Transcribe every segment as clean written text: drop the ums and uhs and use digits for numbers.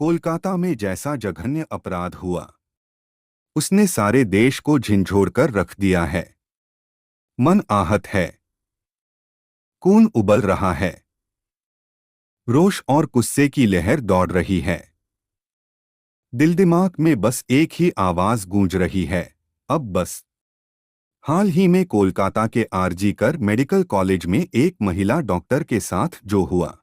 कोलकाता में जैसा जघन्य अपराध हुआ, उसने सारे देश को झिंझोड़कर रख दिया है। मन आहत है, खून उबल रहा है, रोष और गुस्से की लहर दौड़ रही है। दिल दिमाग में बस एक ही आवाज गूंज रही है, अब बस। हाल ही में कोलकाता के आरजी कर मेडिकल कॉलेज में एक महिला डॉक्टर के साथ जो हुआ,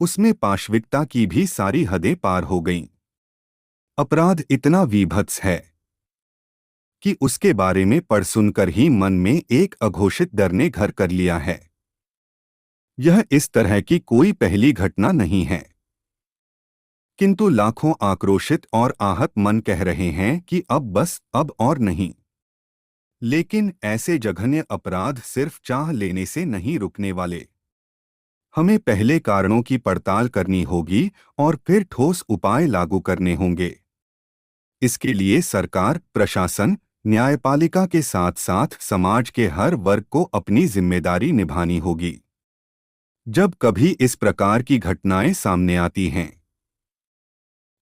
उसमें पाशविकता की भी सारी हदें पार हो गईं। अपराध इतना वीभत्स है कि उसके बारे में पढ़ सुनकर ही मन में एक अघोषित डर ने घर कर लिया है। यह इस तरह की कोई पहली घटना नहीं है, किंतु लाखों आक्रोशित और आहत मन कह रहे हैं कि अब बस, अब और नहीं। लेकिन ऐसे जघन्य अपराध सिर्फ चाह लेने से नहीं रुकने वाले। हमें पहले कारणों की पड़ताल करनी होगी और फिर ठोस उपाय लागू करने होंगे। इसके लिए सरकार, प्रशासन, न्यायपालिका के साथ साथ समाज के हर वर्ग को अपनी जिम्मेदारी निभानी होगी। जब कभी इस प्रकार की घटनाएं सामने आती हैं,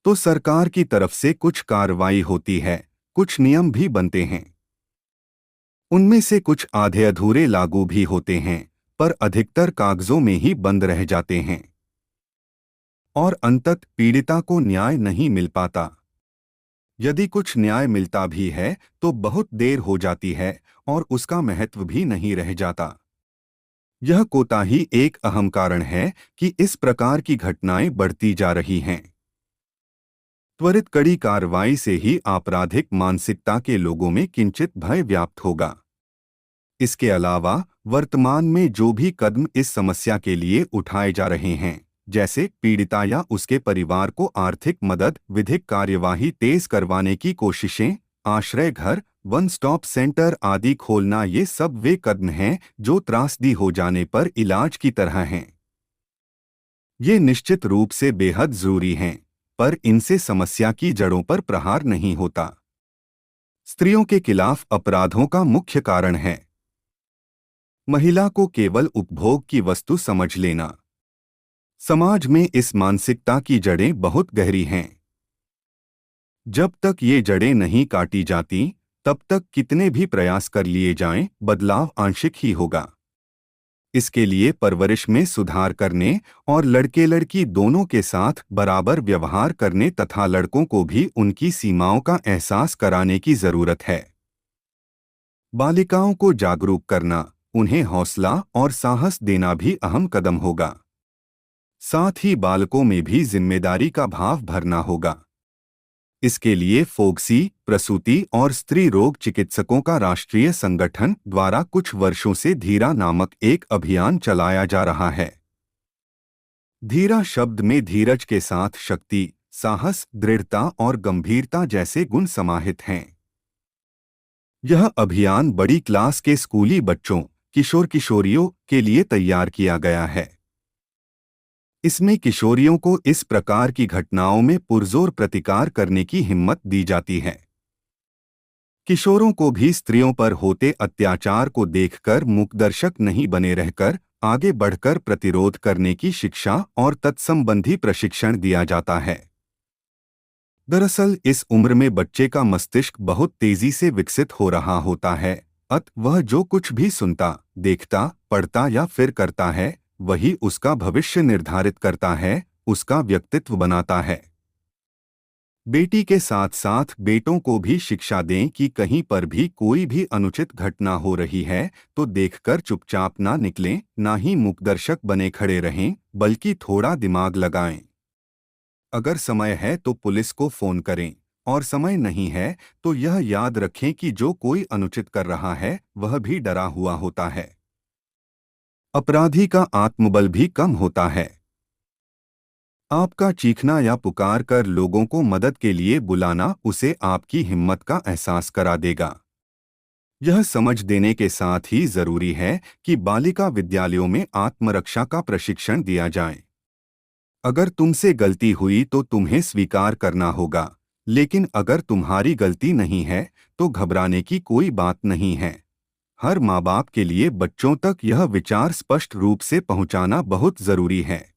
तो सरकार की तरफ से कुछ कार्रवाई होती है, कुछ नियम भी बनते हैं। उनमें से कुछ आधे अधूरे लागू भी होते हैं, पर अधिकतर कागजों में ही बंद रह जाते हैं और अंततः पीड़िता को न्याय नहीं मिल पाता। यदि कुछ न्याय मिलता भी है तो बहुत देर हो जाती है और उसका महत्व भी नहीं रह जाता। यह कोताही एक अहम कारण है कि इस प्रकार की घटनाएं बढ़ती जा रही हैं। त्वरित कड़ी कार्रवाई से ही आपराधिक मानसिकता के लोगों में किंचित भय व्याप्त होगा। इसके अलावा वर्तमान में जो भी कदम इस समस्या के लिए उठाए जा रहे हैं, जैसे पीड़िता या उसके परिवार को आर्थिक मदद, विधिक कार्यवाही तेज करवाने की कोशिशें, आश्रय घर, वन स्टॉप सेंटर आदि खोलना, ये सब वे कदम हैं जो त्रासदी हो जाने पर इलाज की तरह हैं। ये निश्चित रूप से बेहद जरूरी हैं, पर इनसे समस्या की जड़ों पर प्रहार नहीं होता। स्त्रियों के खिलाफ अपराधों का मुख्य कारण है महिला को केवल उपभोग की वस्तु समझ लेना। समाज में इस मानसिकता की जड़ें बहुत गहरी हैं। जब तक ये जड़ें नहीं काटी जाती, तब तक कितने भी प्रयास कर लिए जाएं, बदलाव आंशिक ही होगा। इसके लिए परवरिश में सुधार करने और लड़के लड़की दोनों के साथ बराबर व्यवहार करने तथा लड़कों को भी उनकी सीमाओं का एहसास कराने की जरूरत है। बालिकाओं को जागरूक करना, उन्हें हौसला और साहस देना भी अहम कदम होगा। साथ ही बालकों में भी जिम्मेदारी का भाव भरना होगा। इसके लिए फोक्सी, प्रसूति और स्त्री रोग चिकित्सकों का राष्ट्रीय संगठन द्वारा कुछ वर्षों से धीरा नामक एक अभियान चलाया जा रहा है। धीरा शब्द में धीरज के साथ शक्ति, साहस, दृढ़ता और गंभीरता जैसे गुण समाहित हैं। यह अभियान बड़ी क्लास के स्कूली बच्चों, किशोर किशोरियों के लिए तैयार किया गया है। इसमें किशोरियों को इस प्रकार की घटनाओं में पुरजोर प्रतिकार करने की हिम्मत दी जाती है। किशोरों को भी स्त्रियों पर होते अत्याचार को देखकर मूकदर्शक नहीं बने रहकर आगे बढ़कर प्रतिरोध करने की शिक्षा और तत्संबंधी प्रशिक्षण दिया जाता है। दरअसल इस उम्र में बच्चे का मस्तिष्क बहुत तेजी से विकसित हो रहा होता है, अतः वह जो कुछ भी सुनता, देखता, पढ़ता या फिर करता है, वही उसका भविष्य निर्धारित करता है, उसका व्यक्तित्व बनाता है। बेटी के साथ साथ बेटों को भी शिक्षा दें कि कहीं पर भी कोई भी अनुचित घटना हो रही है तो देखकर चुपचाप ना निकलें, ना ही मूकदर्शक बने खड़े रहें, बल्कि थोड़ा दिमाग लगाएं। अगर समय है तो पुलिस को फोन करें और समय नहीं है तो यह याद रखें कि जो कोई अनुचित कर रहा है वह भी डरा हुआ होता है। अपराधी का आत्मबल भी कम होता है। आपका चीखना या पुकार कर लोगों को मदद के लिए बुलाना उसे आपकी हिम्मत का एहसास करा देगा। यह समझ देने के साथ ही जरूरी है कि बालिका विद्यालयों में आत्मरक्षा का प्रशिक्षण दिया जाए। अगर तुमसे गलती हुई तो तुम्हें स्वीकार करना होगा, लेकिन अगर तुम्हारी गलती नहीं है तो घबराने की कोई बात नहीं है। हर माँ बाप के लिए बच्चों तक यह विचार स्पष्ट रूप से पहुंचाना बहुत जरूरी है।